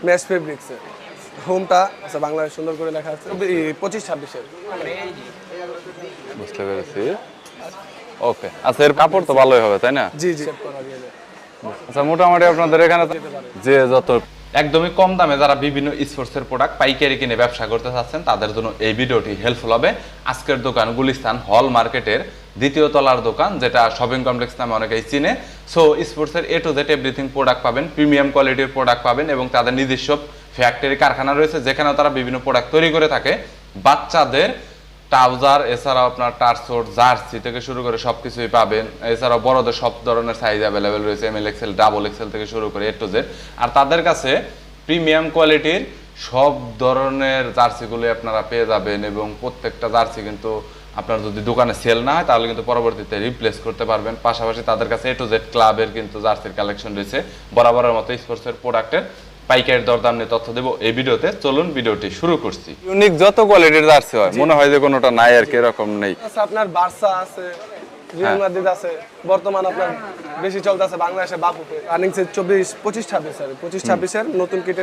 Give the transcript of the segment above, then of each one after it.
Mash fabrics এর হোমটা আচ্ছা বাংলায় সুন্দর করে লেখা আছে 25-26 এর। বুঝতে পেরেছি। ওকে, আচ্ছা এর কাপড় তো ভালোই হবে তাই না? জি জি। আচ্ছা মোটামুটি আপনাদের এখানে যে যত একদমই কম দামে যারা বিভিন্ন স্পোর্টসের প্রোডাক্ট পাইকারি কিনে ব্যবসা করতে চাচ্ছেন তাদের জন্য এই ভিডিওটি হেল্পফুল হবে। আজকের দোকান গুলিস্তান হল মার্কেটের দ্বিতীয় তলার দোকান, যেটা শপিং কমপ্লেক্স নামে অনেকেই চিনে। সো স্পোর্টসের এ টু জেড এভরিথিং প্রোডাক্ট পাবেন, প্রিমিয়াম কোয়ালিটির প্রোডাক্ট পাবেন এবং তাদের নিজস্ব ফ্যাক্টরি কারখানা রয়েছে যেখানেও তারা বিভিন্ন প্রোডাক্ট তৈরি করে থাকে। বাচ্চাদের ট্রাউজার, এছাড়াও আপনার টার্সোট, জার্সি থেকে শুরু করে সবকিছুই পাবেন। এছাড়াও বড়দের সব ধরনের সাইজ অ্যাভেলেবেল রয়েছে, এমএল এক্সেল, ডাবল এক্সেল থেকে শুরু করে এ টু জেড। আর তাদের কাছে প্রিমিয়াম কোয়ালিটির সব ধরনের জার্সিগুলো আপনারা পেয়ে যাবেন এবং প্রত্যেকটা জার্সি কিন্তু আপনার যদি দোকানে সেল না হয় তাহলে কিন্তু পরবর্তীতে রিপ্লেস করতে পারবেন। পাশাপাশি তাদের কাছে এ টু জেড ক্লাবের কিন্তু জার্সির কালেকশন রয়েছে। বরাবরের মতো স্পোর্টসের প্রোডাক্টের পাইকারি দরদাম নিয়ে তথ্য দেবো এই ভিডিওতে। চলুন ভিডিওটি শুরু করছি। ইউনিক যত কোয়ালিটির জার্সি হয় মনে হয় যে কোনোটা নাই আর কি, এরকম নেই। আচ্ছা আপনার বার্সা আছে, রিয়াল মাদ্রিদ আছে, বর্তমান আপনার বেশি চলতেছে বাংলাদেশে বাফুফে রানিং সে 25-26 এর 25-26 এর নতুন কিট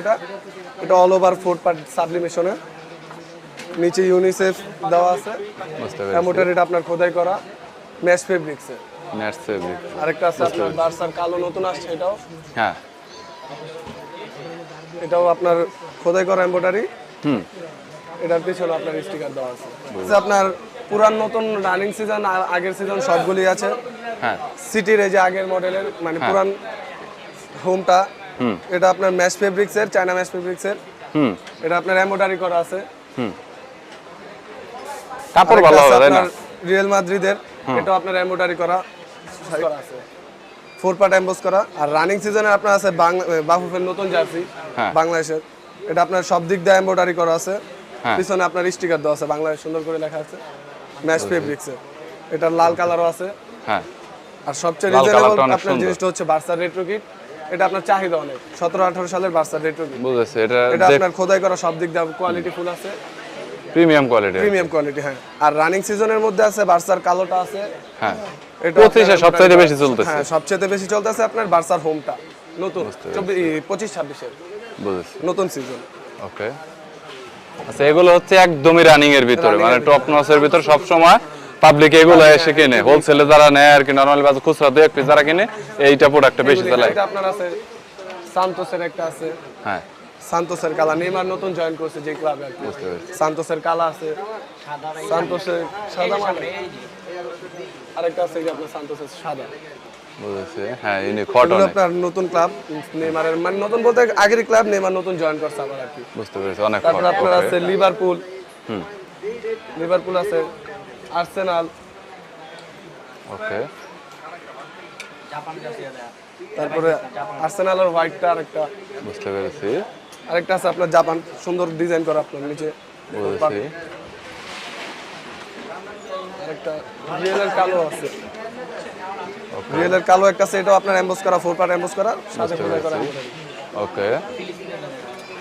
এটা অল ওভার 4 পার্ট সাবলিমেশনের, নিচে ইউনিসেফ দেওয়া আছে। বুঝতে পেরেছি। এমোটার এটা আপনার খোদাই করা ম্যাশ ফেব্রিক্স এর। Mash fabric. আরেকটা আছে আপনার বার্সার কালো নতুন আসছে এটাও। হ্যাঁ, এটাও আপনার খোদাই করা এমব্রয়ডারি। এটার পিছনে আপনার স্টিকার দেওয়া আছে। আচ্ছা আপনার পুরান নতুন রানিং সিজন আগের সিজন সবগুলি আছে। হ্যাঁ, সিটির এই যে আগের মডেলের মানে পুরান হোমটা, এটা আপনার ম্যাশ ফেব্রিক্স এর, চায়না ম্যাশ ফেব্রিক্স এর। এটা আপনার এমব্রয়ডারি করা আছে। কাপড় ভালো হবে তাই না? রিয়াল মাদ্রিদের এটাও আপনার এমব্রয়ডারি করা আছে, 4 পার্ট এমবোস করা। আর রানিং সিজনে আপনার আছে বাফুফের নতুন জার্সি বাংলাদেশের, এটা আপনার সব দিক দিয়ে এমব্রয়ডারি করা আছে। পিছনে আপনার স্টিকার দেওয়া আছে, বাংলায় সুন্দর করে লেখা আছে ম্যাশ ফেব্রিক্স এর। এটা লাল কালারও আছে। হ্যাঁ, আর সবচেয়ে রিজনেবল আপনার জিনিসটা হচ্ছে বার্সার রেট্রো কিট। এটা আপনার চাহিদা অনেক, 17-18 সালের বার্সার রেট্রো কিট। বুঝেছি। এটা আপনার খোদাই করা সব দিক দিয়ে কোয়ালিটি ফুল আছে, প্রিমিয়াম কোয়ালিটি। Premium quality. হ্যাঁ, আর রানিং সিজনের মধ্যে আছে বার্সার কালোটা আছে। হ্যাঁ, এটা 25 সবচেয়ে বেশি চলতেছে। হ্যাঁ, সবচেয়ে বেশি চলতেছে আপনার বার্সার হোমটা নতুন 25-26 এর বুঝেছি। নতুন সিজন। ওকে, আচ্ছা এগুলো হচ্ছে একদমই রানিং এর ভিতরে, মানে টপ নচের ভিতরে সব সময় পাবলিক এগুলো এসে কিনে, হোলসেলে যারা নেয় আর কি, নরমালি বাজার খুচরা দুই এক পিস যারা কিনে এইটা প্রোডাক্টটা বেশি চালায়। এটা আপনার আছে সান্তোসের একটা আছে। হ্যাঁ, সান্তোসের কালা নেইমার নতুন জয়েন করছে যে ক্লাবে আর কি। সান্তোসের কালা আছে, সান্তোসের সাদা মানে আরেকটা আছে যে আপনার সান্তোসের সাদা। বুঝেছি। হ্যাঁ, ইনি কটন আপনার নতুন ক্লাব নেইমারের, মানে নতুন বলতে আগের ক্লাব নেইমার নতুন জয়েন করছে আবার আর কি। বুঝতে পেরেছি। অনেক তারপর আপনার আছে লিভারপুল, লিভারপুল আছে, আর্সেনাল। ওকে, তারপরে আর্সেনাল আর হোয়াইটটা আরেকটা। বুঝতে পেরেছি। আরেকটা আছে আপনার জাপান, সুন্দর ডিজাইন করা আপনার নিচে। বুঝেছি। আরেকটা রিয়েলের কালো আছে, রিয়েলের কালো একটা আছে, এটাও আপনার এমবোস করা, 4 পার্ট এমবোস করা, সাথে খোদাই করা। ওকে,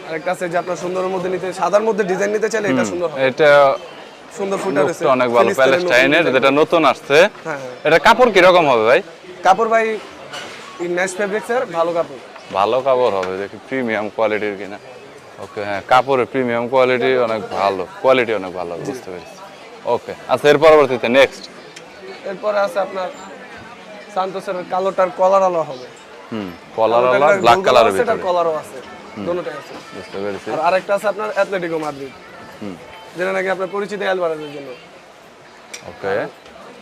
আরেকটা আছে যে আপনার সুন্দরের মধ্যে নিতে, সাদার মধ্যে ডিজাইন নিতে চাইলে এটা সুন্দর হবে। এটা সুন্দর ফুটার আছে, অনেক ভালো প্যালেস্টাইনের যেটা নতুন আসছে। হ্যাঁ, এটা কাপড় কি রকম হবে ভাই? কাপড় ভাই ম্যাশ ফেব্রিক্স এর ভালো কাপড়। ভালো কাপড় হবে, দেখি প্রিমিয়াম কোয়ালিটির কিনা। ওকে, হ্যাঁ কাপড়ের প্রিমিয়াম কোয়ালিটি অনেক ভালো, কোয়ালিটি অনেক ভালো, বুঝতে পেরেছি। ওকে, আচ্ছা এর পরবর্তীতে নেক্সট এরপরে আছে আপনার সান্তোসের কালোটার কলার আলো হবে। কলার আলা ব্ল্যাক কালারের ভিতরে, কলারও আছে, দুটোটাই আছে। বুঝতে পেরেছি। আর আরেকটা আছে আপনার অ্যাটলেটিকো মাদ্রিদ, যেটা নাকি আপনার পরিচিত অ্যালভারেজের জন্য। ওকে,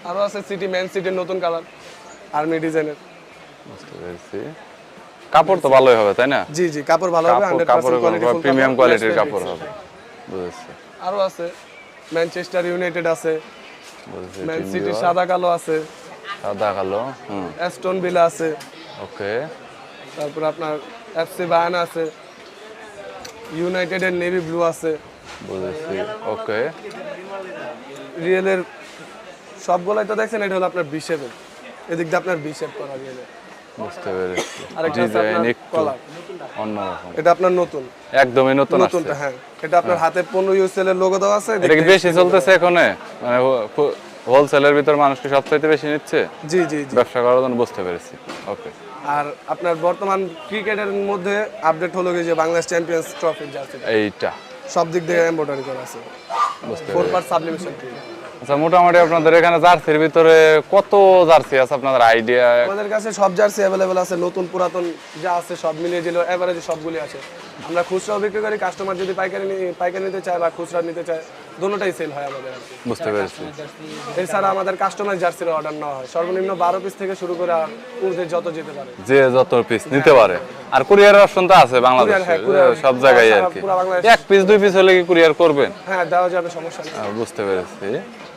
আরো আছে সিটি, ম্যান সিটির নতুন কালার, আর্মি ডিজাইনের। বুঝতে পেরেছি। কাপড় তো ভালোই হবে তাই না? জি জি, কাপড় ভালো হবে, 100% কোয়ালিটি, প্রিমিয়াম কোয়ালিটির কাপড় হবে। বুঝেছি। আরো আছে ম্যানচেস্টার ইউনাইটেড আছে, বুঝেছি। ম্যান সিটি সাদা কালো আছে, সাদা কালো। অ্যাস্টন ভিলা আছে। ওকে, তারপর আপনার এফসি বায়ার্ন আছে, ইউনাইটেডের নেভি ব্লু আছে। বুঝেছি। ওকে, রিয়েলের সবগুলাই তো দেখছেন, এটা হলো আপনার বি শেপের, এদিক দিয়ে আপনার বি শেপ করা রিয়েলের। বুঝতে পেরেছি। আরেকটা আছে ডিজাইন আপনার একটু কলার, অন্যরকম, এটা আপনার নতুন, একদমই নতুন আসছে। নতুনটা। হ্যাঁ, এটা আপনার হাতে 15 ইউএসএল এর লোগো দেওয়া আছে। এটা কি বেশি চলতেছে এখন, মানে হোলসেলের ভিতর মানুষ কি সবচাইতে বেশি নিচ্ছে জি জি জি। ব্যবসা করার জন্য? বুঝতে পেরেছি। ওকে, আর আপনার বর্তমান ক্রিকেটের মধ্যে আপডেট হলো কি যে বাংলাদেশ চ্যাম্পিয়ন্স ট্রফির জার্সি এইটা সব দিক দিয়ে এমব্রয়ডারি করা আছে, বুঝতে 4 পার্ট সাবলিমেশন প্রিন্ট। আচ্ছা, মোটামুটি আপনাদের এখানে জার্সির ভিতরে কত জার্সি আছে আপনাদের আইডিয়া? আমাদের কাছে সব জার্সি অ্যাভেলেবেল আছে, নতুন পুরাতন যা আছে সব মিলিয়ে দিল এভারেজে সবগুলি আছে। আমরা খুচরাও বিক্রি করি, কাস্টমার যদি পাইকারি নিতে চায় বা খুচরা নিতে চায় দোনোটাই সেল হয় আমাদের আর কি। বুঝতে পেরেছি। এছাড়া আমাদের কাস্টমাইজ জার্সির অর্ডার নেওয়া হয়, সর্বনিম্ন 12 পিস থেকে শুরু করে ঊর্ধ্বে যত যেতে পারে, যে যত পিস নিতে পারে। আর কুরিয়ারের অপশন তো আছে বাংলাদেশে সব জায়গায় আর কি। পুরো বাংলাদেশ। এক পিস দুই পিস হলে কি কুরিয়ার করবেন? হ্যাঁ, দেওয়া যাবে, সমস্যা নেই। বুঝতে পেরেছি।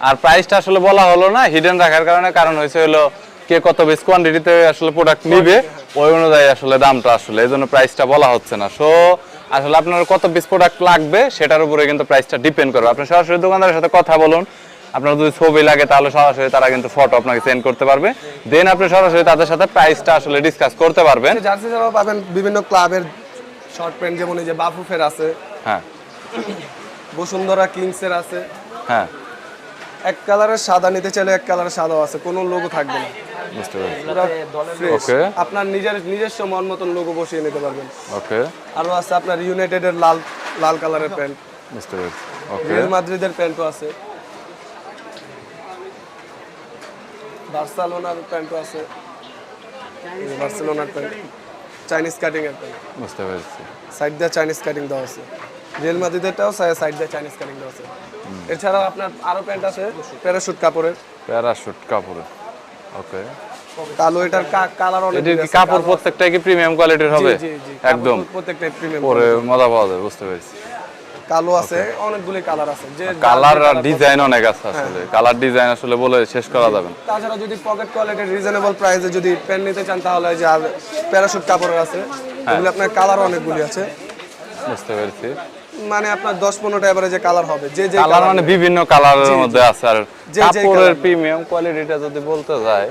আর প্রাইসটা আসলে বলা হলো না হিডেন রাখার কারণ হয়েছে হলো কে কত বেশ কোয়ান্টিটিতে আসলে প্রোডাক্ট নিবে ওই অনুযায়ী আসলে দামটা আসলে এইজন্য প্রাইসটা বলা হচ্ছে না। সো আসলে আপনার কত পিস প্রোডাক্ট লাগবে সেটার উপরে কিন্তু প্রাইসটা ডিপেন্ড করবে। আপনি সরাসরি দোকানদারের সাথে কথা বলুন, আপনার যদি ছবি লাগে তাহলে সরাসরি তারা কিন্তু ফটো আপনাকে সেন্ড করতে পারবে, দেন আপনি সরাসরি তাদের সাথে প্রাইসটা আসলে ডিসকাস করতে পারবেন। জার্সি ছাড়াও পাবেন বিভিন্ন ক্লাবের শর্ট প্যান্ট, যেমন এই যে বাফুফের আছে, হ্যাঁ বসুন্ধরা কিংসের আছে। হ্যাঁ, এক কালারের সাদা নিতে চাইলে এক কালারের সাদাও আছে, কোনো লোগো থাকবে না, বুঝতে পেরেছি। পুরো ফ্রেশ। ওকে, আপনার নিজস্ব মন মতন লোগো বসিয়ে নিতে পারবেন। ওকে, আরো আছে আপনার ইউনাইটেডের লাল কালারের প্যান্ট, বুঝতে পেরেছি। ওকে, রিয়াল মাদ্রিদের প্যান্টও আছে, বার্সেলোনার প্যান্টও আছে, বার্সেলোনার প্যান্ট, চাইনিজ কাটিং এর প্যান্ট, বুঝতে পেরেছি। সাইড দিয়ে চাইনিজ কাটিং দেওয়া আছে। রিয়াল মাদ্রিদেরটাও সাইড দিয়ে চাইনিজ কাটিং দেওয়া আছে। এছাড়াও আপনার আরো প্যান্ট আছে প্যারাশুট কাপড়ের, প্যারাশুট কাপড়ে। ওকে, কালো, এটার কালার অনেক এটার কি কাপড় প্রত্যেকটাই কি প্রিমিয়াম কোয়ালিটির হবে? জি জি, একদম প্রত্যেকটা প্রিমিয়াম। পরে মজা পাওয়া যাবে, বুঝতে পেরেছি। কালো আছে, অনেকগুলি কালার আছে, যে কালার আর ডিজাইন অনেক আছে আসলে, কালার ডিজাইন আসলে বলে শেষ করা যাবে না। তাছাড়া যদি পকেট কোয়ালিটির রিজনেবল প্রাইসে যদি প্যান্ট নিতে চান তাহলে যে আর প্যারাশুট কাপড়ের আছে, এগুলো আপনার কালার অনেকগুলি আছে, বুঝতে পেরেছি। মানে আপনার 10-15টা এভারেজে কালার হবে, যে যে কালার মানে বিভিন্ন কালারের মধ্যে আছে। আর যে কাপড়ের colour প্রিমিয়াম কোয়ালিটিটা যদি বলতে যায়,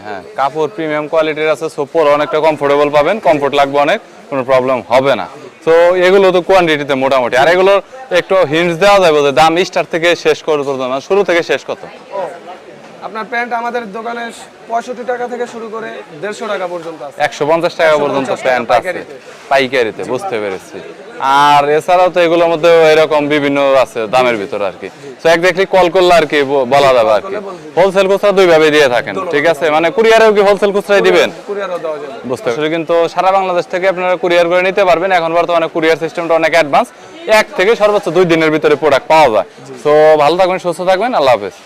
হ্যাঁ কাপড় প্রিমিয়াম কোয়ালিটির আছে, সো পরে অনেকটা কমফোর্টেবল পাবেন, কমফোর্ট লাগবে অনেক, কোনো প্রবলেম হবে না। তো এগুলো তো কোয়ান্টিটিতে মোটামুটি। আর এগুলোর একটু হিন্টস দেওয়া যাবে যে দাম স্টার্ট থেকে শেষ করে মানে শুরু থেকে শেষ কত? আপনার প্যান্ট আমাদের দোকানে 65 টাকা থেকে শুরু করে 150 টাকা পর্যন্ত আছে, 150 টাকা পর্যন্ত 150 প্যান্ট আছে পাইকারিতে। পাইকারিতে, বুঝতে পেরেছি। আর এছাড়াও তো এগুলোর মধ্যে এরকম বিভিন্ন আছে দামের ভিতরে আর কি। তো এক্স্যাক্টলি কল করলে আর কি বলা যাবে আর কি। হোলসেল খুচরা দুই ভাবে দিয়ে থাকেন, ঠিক আছে? মানে কুরিয়ারেও কি হোলসেল খুচরাই দিবেন? কুরিয়ারও দেওয়া যাবে। বুঝতে পারছি। কিন্তু সারা বাংলাদেশ থেকে আপনারা কুরিয়ার করে নিতে পারবেন। এখন বর্তমানে কুরিয়ার সিস্টেমটা অনেক অ্যাডভান্স, 1 থেকে সর্বোচ্চ 2 দিনের ভিতরে প্রোডাক্ট পাওয়া যায়। তো ভালো থাকবেন, সুস্থ থাকবেন, আল্লাহ হাফেজ।